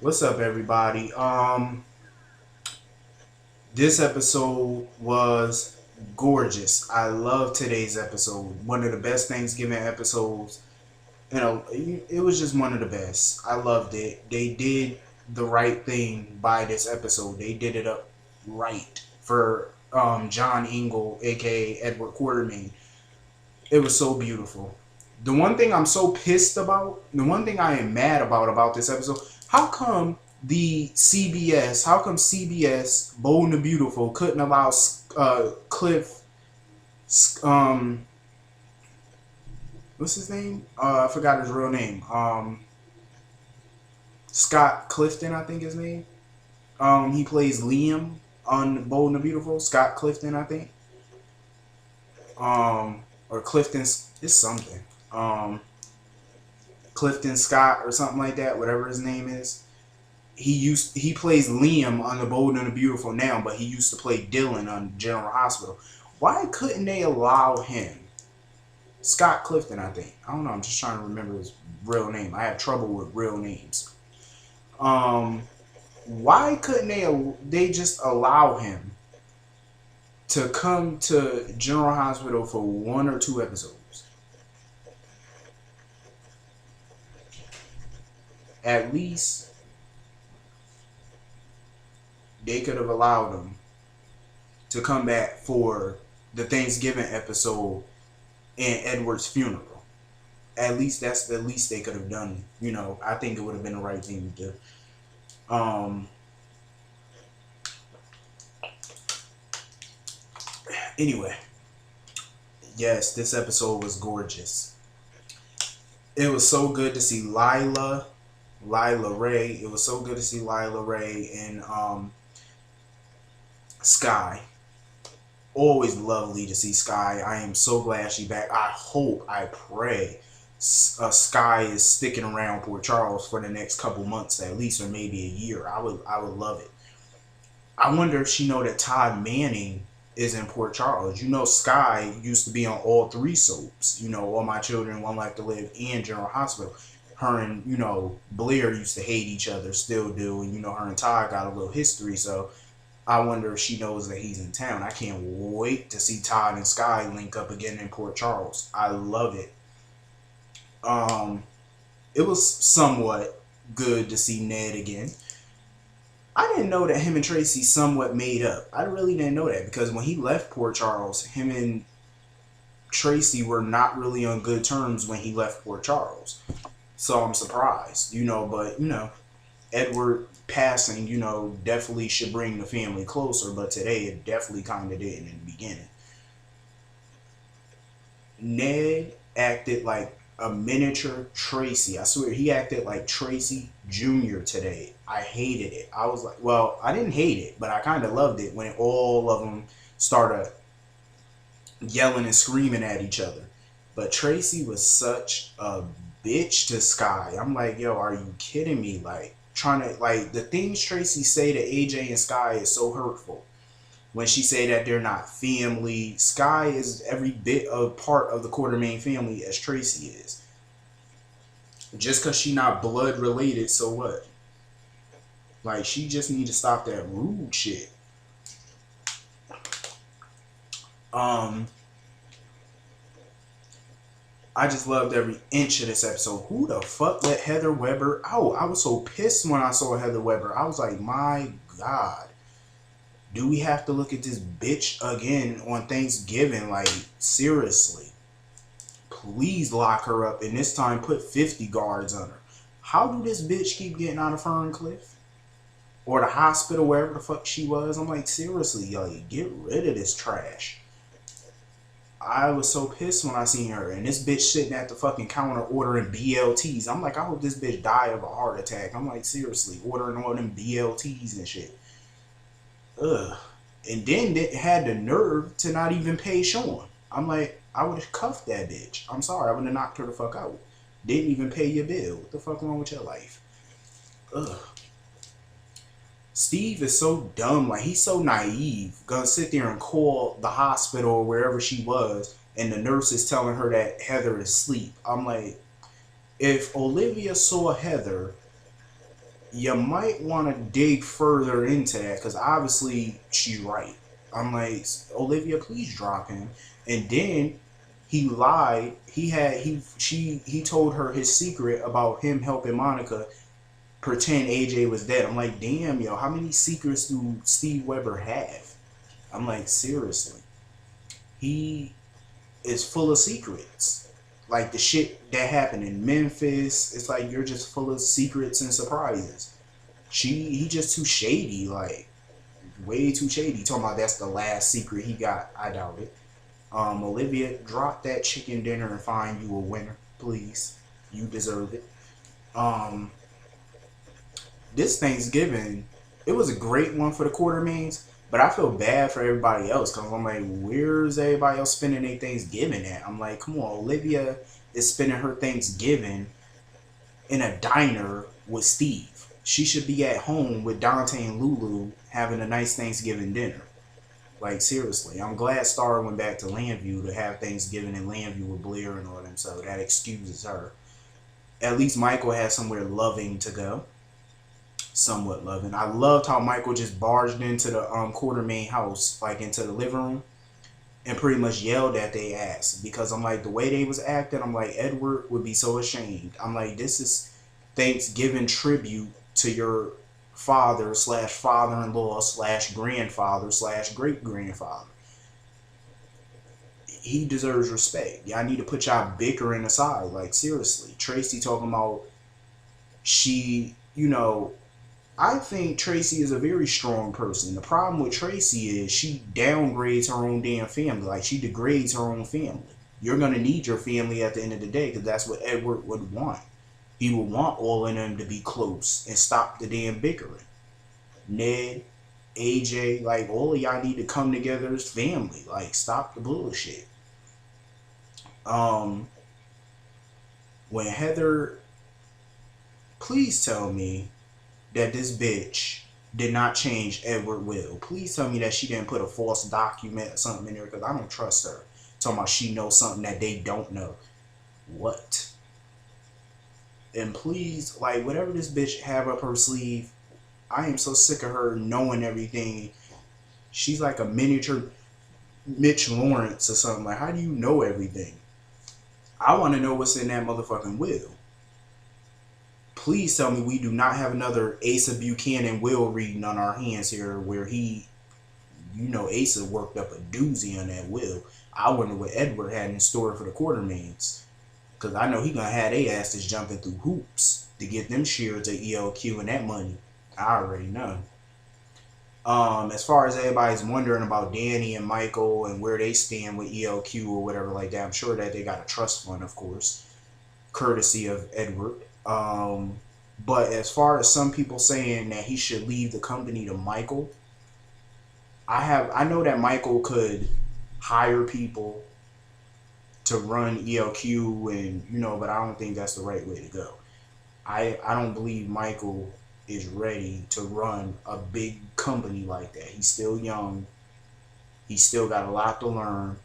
What's up, everybody? This episode was gorgeous. I love today's episode. One of the best Thanksgiving episodes. It was just one of the best. I loved it. They did the right thing by this episode. They did it up right for John Ingle, aka Edward Quartermaine. It was so beautiful. The one thing I'm so pissed about, the one thing I am mad about this episode, how come how come CBS, Bold and the Beautiful, couldn't allow Cliff, um, what's his name? I forgot his real name. Scott Clifton, I think his name. He plays Liam on Bold and the Beautiful. Scott Clifton, I think. Or Clifton's, it's something. Um, Clifton Scott or something like that, whatever his name is. He plays Liam on The Bold and the Beautiful now, but he used to play Dylan on General Hospital. Why couldn't they allow him? Scott Clifton, I think. I don't know. I'm just trying to remember his real name. I have trouble with real names. Um, why couldn't they just allow him to come to General Hospital for one or two episodes? At least they could have allowed him to come back for the Thanksgiving episode and Edward's funeral. At least that's the least they could have done. I think it would have been the right thing to do. Anyway, yes, this episode was gorgeous. It was so good to see Lila Ray. It was so good to see Lila Ray and Skye. Always lovely to see Skye. I am so glad she's back. I pray Skye is sticking around Port Charles for the next couple months at least, or maybe a year. I would love it. I wonder if she know that Todd Manning is in Port Charles. Skye used to be on all three soaps. All My Children, One Life to Live, and General Hospital. Her and Blair used to hate each other, still do, and her and Todd got a little history. So I wonder if she knows that he's in town. I can't wait to see Todd and Skye link up again in Port Charles. I love it. Um, it was somewhat good to see Ned again. I didn't know that him and Tracy somewhat made up. I really didn't know that because when he left Port Charles, him and Tracy were not really on good terms when he left Port Charles. So I'm surprised, but Edward passing, definitely should bring the family closer, but today it definitely kind of didn't in the beginning. Ned acted like a miniature Tracy. I swear, he acted like Tracy Jr. today. I hated it. I was like, well, I didn't hate it, but I kind of loved it when all of them started yelling and screaming at each other. But Tracy was such a bitch to Skye. I'm like, yo, are you kidding me? Like, trying to, like, the things Tracy say to AJ and Skye is so hurtful. When she say that they're not family, Skye is every bit a part of the Quartermaine family as Tracy is. Just because she not blood related, so what? Like, she just need to stop that rude shit. Um, I just loved every inch of this episode. Who the fuck let Heather Weber out? I was so pissed when I saw Heather Weber. I was like, my God. Do we have to look at this bitch again on Thanksgiving? Like, seriously. Please lock her up and this time put 50 guards on her. How do this bitch keep getting out of Ferncliff? Or the hospital, wherever the fuck she was? I'm like, seriously, yo, get rid of this trash. I was so pissed when I seen her. And this bitch sitting at the fucking counter ordering BLTs. I'm like, I hope this bitch die of a heart attack. I'm like, seriously, ordering all them BLTs and shit. Ugh. And then they had the nerve to not even pay Shawn. I'm like, I would have cuffed that bitch. I'm sorry, I would have knocked her the fuck out. Didn't even pay your bill. What the fuck wrong with your life? Ugh. Steve is so dumb. Like, he's so naive. Gonna sit there and call the hospital or wherever she was, and the nurse is telling her that Heather is asleep. I'm like, if Olivia saw Heather, you might want to dig further into that because obviously she's right. I'm like, Olivia, please drop him. And then he lied. He told her his secret about him helping Monica pretend AJ was dead. I'm like, damn, yo, how many secrets do Steve Weber have? I'm like, seriously, he is full of secrets. Like the shit that happened in Memphis, it's like you're just full of secrets and surprises. He just too shady, like way too shady. Talking about that's the last secret he got. I doubt it. Olivia, drop that chicken dinner and find you a winner, please. You deserve it. Um, this Thanksgiving, it was a great one for the quartermaines, but I feel bad for everybody else because I'm like, where's everybody else spending their Thanksgiving at? I'm like, come on, Olivia is spending her Thanksgiving in a diner with Steve. She should be at home with Dante and Lulu having a nice Thanksgiving dinner. Like, seriously, I'm glad Star went back to Landview to have Thanksgiving in Landview with Blair and all them, so that excuses her. At least Michael has somewhere loving to go. Somewhat loving. I loved how Michael just barged into the quartermaine house, like into the living room, and pretty much yelled at their ass. Because I'm like, the way they was acting, I'm like, Edward would be so ashamed. I'm like, this is Thanksgiving tribute to your father slash father-in-law slash grandfather slash great-grandfather. He deserves respect. Y'all need to put y'all bickering aside. Like, seriously. Tracy talking about she, I think Tracy is a very strong person. The problem with Tracy is she downgrades her own damn family. Like, she degrades her own family. You're going to need your family at the end of the day because that's what Edward would want. He would want all of them to be close and stop the damn bickering. Ned, AJ, like, all of y'all need to come together as family. Like, stop the bullshit. When Heather, please tell me that this bitch did not change Edward will. Please tell me that she didn't put a false document or something in there because I don't trust her. Talking about she knows something that they don't know. What? And please, like, whatever this bitch have up her sleeve, I am so sick of her knowing everything. She's like a miniature Mitch Lawrence or something. Like, how do you know everything? I want to know what's in that motherfucking will. Please tell me we do not have another Asa Buchanan will reading on our hands here where he, Asa worked up a doozy on that will. I wonder what Edward had in store for the quartermaines. Because I know he going to have their asses jumping through hoops to get them shares of ELQ and that money. I already know. As far as everybody's wondering about Danny and Michael and where they stand with ELQ or whatever like that, I'm sure that they got a trust fund, of course, courtesy of Edward. But as far as some people saying that he should leave the company to Michael, I know that Michael could hire people to run ELQ and, but I don't think that's the right way to go. I don't believe Michael is ready to run a big company like that. He's still young. He's still got a lot to learn.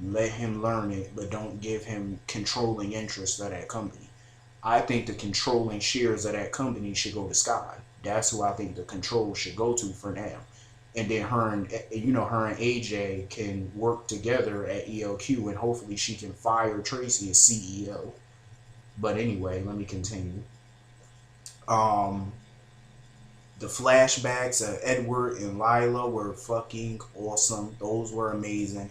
Let him learn it, but don't give him controlling interest of that company. I think the controlling shares of that company should go to Skye. That's who I think the control should go to for now. And then her and AJ can work together at ELQ, and hopefully she can fire Tracy as CEO. But anyway, let me continue. The flashbacks of Edward and Lila were fucking awesome. Those were amazing.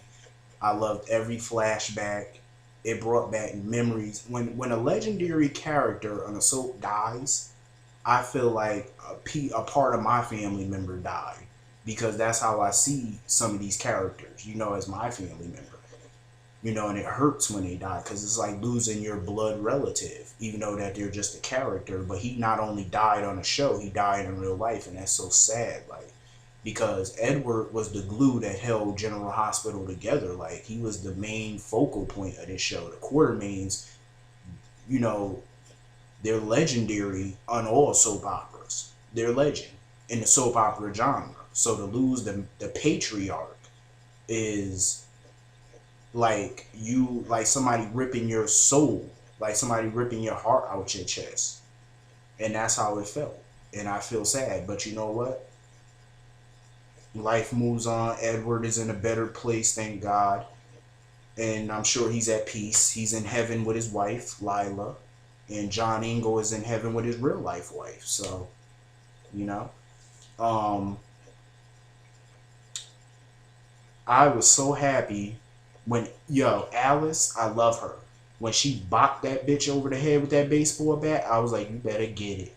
I loved every flashback. It brought back memories. When a legendary character on a soap dies, I feel like a part of my family member died. Because that's how I see some of these characters, as my family member. And it hurts when they die because it's like losing your blood relative, even though that they're just a character. But he not only died on a show, he died in real life, and that's so sad. Like, because Edward was the glue that held General Hospital together. Like, he was the main focal point of this show. The quartermaines, they're legendary on all soap operas. They're legend in the soap opera genre. So to lose the patriarch is like somebody ripping your soul, like somebody ripping your heart out your chest. And that's how it felt. And I feel sad. But you know what? Life moves on. Edward is in a better place, thank God. And I'm sure he's at peace. He's in heaven with his wife, Lila. And John Ingle is in heaven with his real life wife. So, you know. I was so happy when, yo, Alice, I love her. When she bopped that bitch over the head with that baseball bat, I was like, you better get it.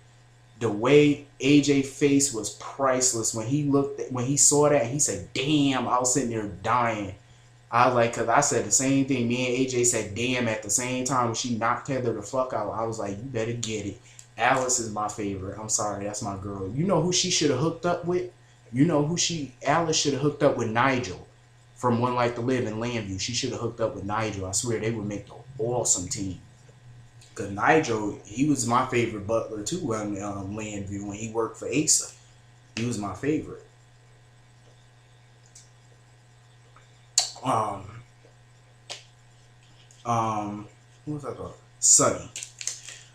The way AJ face was priceless when he when he saw that, he said, damn, I was sitting there dying. I was like, cause I said the same thing. Me and AJ said damn at the same time when she knocked Heather the fuck out. I was like, you better get it. Alice is my favorite. I'm sorry, that's my girl. You know who she should have hooked up with? You know who Alice should have hooked up with? Nigel from One Life to Live in Landview. She should have hooked up with Nigel. I swear they would make an awesome team. Cause Nigel, he was my favorite butler too on Landview when he worked for Asa. He was my favorite. Who was I called? Sonny.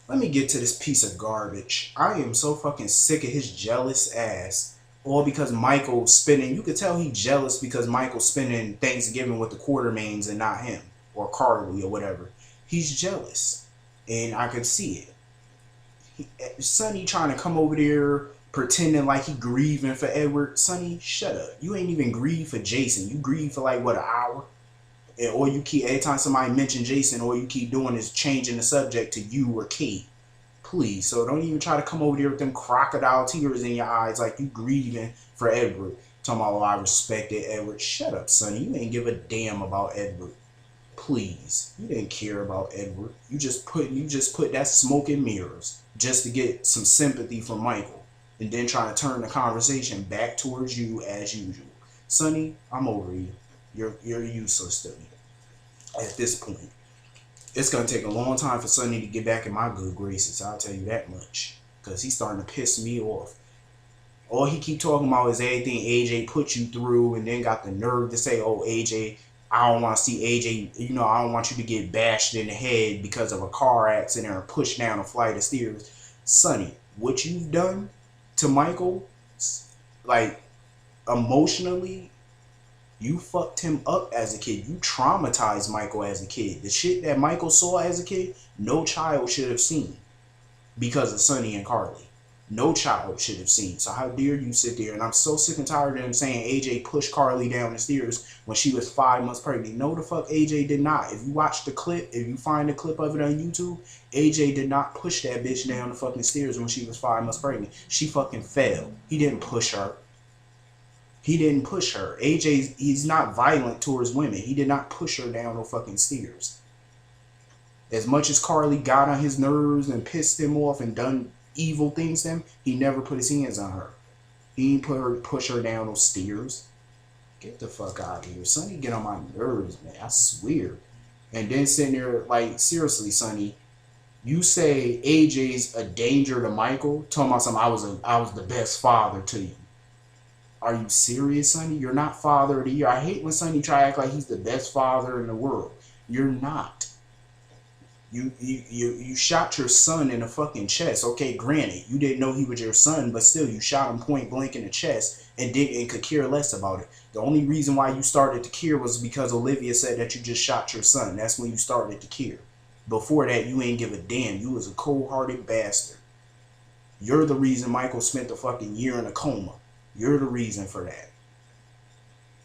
Let me get to this piece of garbage. I am so fucking sick of his jealous ass. All because Michael spending, you could tell he jealous because Michael's spending Thanksgiving with the quartermaines and not him. Or Carly or whatever. He's jealous. And I could see it. Sonny trying to come over there pretending like he grieving for Edward. Sonny, shut up. You ain't even grieve for Jason. You grieve for like, what, an hour? And all you keep, every time somebody mention Jason, all you keep doing is changing the subject to you or Kate. Please. So don't even try to come over there with them crocodile tears in your eyes like you grieving for Edward. Talking about, oh, I respected Edward. Shut up, Sonny. You ain't give a damn about Edward. Please. You didn't care about Edward. You just put that smoke and mirrors just to get some sympathy from Michael. And then trying to turn the conversation back towards you as usual. Sonny, I'm over you. You're useless to me at this point. It's going to take a long time for Sonny to get back in my good graces. I'll tell you that much. Because he's starting to piss me off. All he keep talking about is everything AJ put you through and then got the nerve to say, oh, AJ, I don't want to see AJ, you know, I don't want you to get bashed in the head because of a car accident or pushed down a flight of stairs. Sonny, what you've done to Michael, like, emotionally, you fucked him up as a kid. You traumatized Michael as a kid. The shit that Michael saw as a kid, no child should have seen because of Sonny and Carly. No child should have seen. So how dare you sit there? And I'm so sick and tired of them saying AJ pushed Carly down the stairs when she was 5 months pregnant. No, the fuck AJ did not. If you watch the clip, if you find the clip of it on YouTube, AJ did not push that bitch down the fucking stairs when she was 5 months pregnant. She fucking fell. He didn't push her. He didn't push her. He's not violent towards women. He did not push her down no fucking stairs. As much as Carly got on his nerves and pissed him off and done evil things to him, he never put his hands on her. He didn't push her down those stairs. Get the fuck out of here. Sonny get on my nerves, man. I swear. And then sitting there, like, seriously, Sonny, you say AJ's a danger to Michael, talking about something, I was the best father to you. Are you serious, Sonny? You're not father of the year. I hate when Sonny try to act like he's the best father in the world. You're not. You shot your son in the fucking chest. Okay, granted, you didn't know he was your son, but still, you shot him point blank in the chest and could care less about it. The only reason why you started to care was because Olivia said that you just shot your son. That's when you started to care. Before that, you ain't give a damn. You was a cold-hearted bastard. You're the reason Michael spent a fucking year in a coma. You're the reason for that.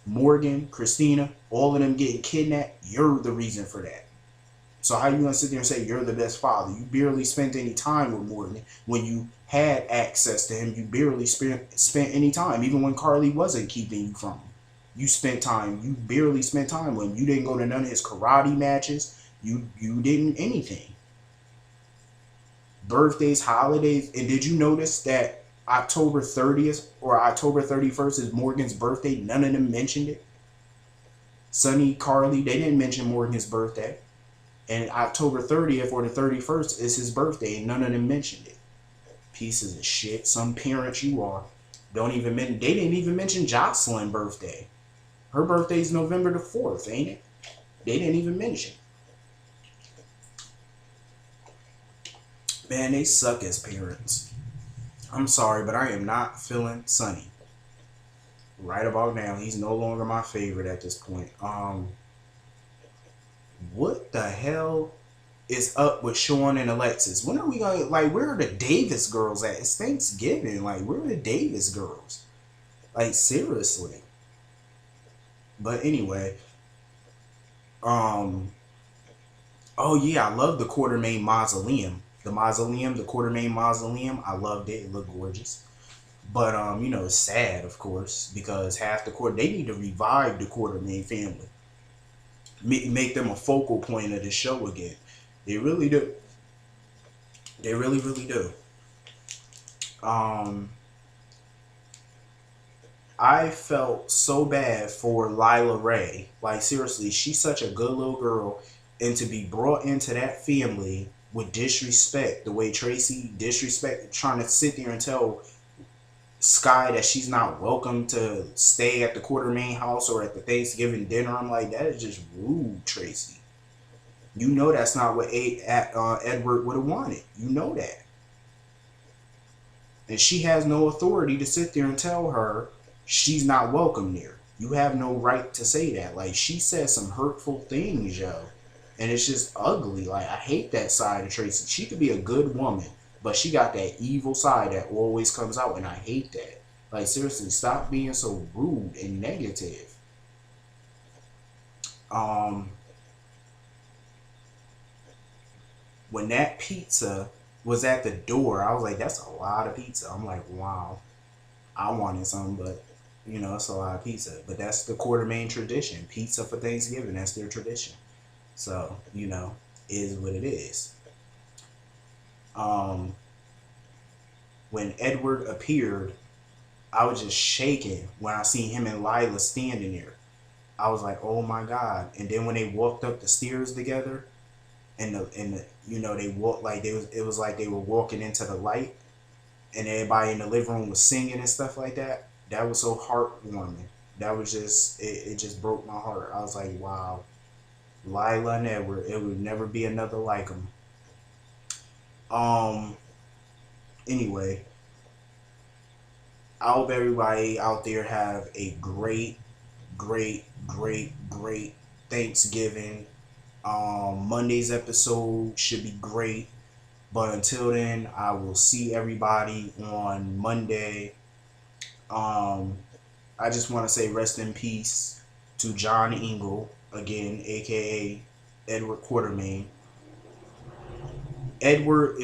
Morgan, Christina, all of them getting kidnapped, you're the reason for that. So how you gonna sit there and say you're the best father? You barely spent any time with Morgan. When you had access to him, you barely spent any time. Even when Carly wasn't keeping you from him. You spent time. You barely spent time with him. You didn't go to none of his karate matches. You didn't anything. Birthdays, holidays. And did you notice that October 30th or October 31st is Morgan's birthday? None of them mentioned it. Sonny, Carly, they didn't mention Morgan's birthday. And October 30th or the 31st is his birthday, and none of them mentioned it. Pieces of shit. Some parents you are. They didn't even mention Jocelyn's birthday. Her birthday's November the 4th, ain't it? They didn't even mention. Man, they suck as parents. I'm sorry, but I am not feeling Sonny right about now. He's no longer my favorite at this point. What the hell is up with Shawn and Alexis? When are we gonna, like, where are the Davis girls at? It's Thanksgiving. Like, where are the Davis girls? Like, seriously. But anyway, um, oh yeah, I love the quartermaine mausoleum. The quartermaine mausoleum. I loved it. It looked gorgeous. But you know, it's sad, of course, because half the court they need to revive the quartermaine family, make them a focal point of the show again. They really do. They really, really do. Um, I felt so bad for Lila Ray. Like, seriously, she's such a good little girl, and to be brought into that family with disrespect, the way Tracy disrespect, trying to sit there and tell Skye that she's not welcome to stay at the quartermaine house or at the Thanksgiving dinner. I'm like, that is just rude, Tracy. You know that's not what Edward would have wanted. You know that. And she has no authority to sit there and tell her she's not welcome there. You have no right to say that. Like, she said some hurtful things, yo. And it's just ugly. Like, I hate that side of Tracy. She could be a good woman, but she got that evil side that always comes out, and I hate that. Like, seriously, stop being so rude and negative. Um, when that pizza was at the door, I was like, that's a lot of pizza. I'm like, wow. I wanted some, but you know, it's a lot of pizza. But that's the quartermaine tradition. Pizza for Thanksgiving, that's their tradition. So, you know, is what it is. Um, when Edward appeared, I was just shaking when I seen him and Lila standing there. I was like, oh my God. And then when they walked up the stairs together, and the you know, they walked like they was it was like they were walking into the light, and everybody in the living room was singing and stuff like that. That was so heartwarming. That was just it just broke my heart. I was like, wow, Lila and Edward, it would never be another like them. Um. Anyway, I hope everybody out there have a great Thanksgiving. Monday's episode should be great. But until then, I will see everybody on Monday. Um, I just want to say rest in peace to John Ingle, again, aka Edward Quartermaine. Edward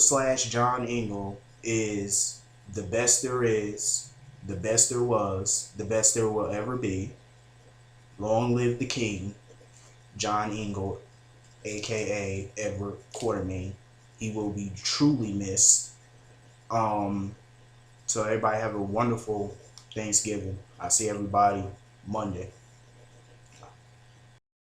slash John Ingle is the best there is, the best there was, the best there will ever be. Long live the king, John Ingle, aka Edward Quartermaine. He will be truly missed. Um, so everybody have a wonderful Thanksgiving. I see everybody Monday.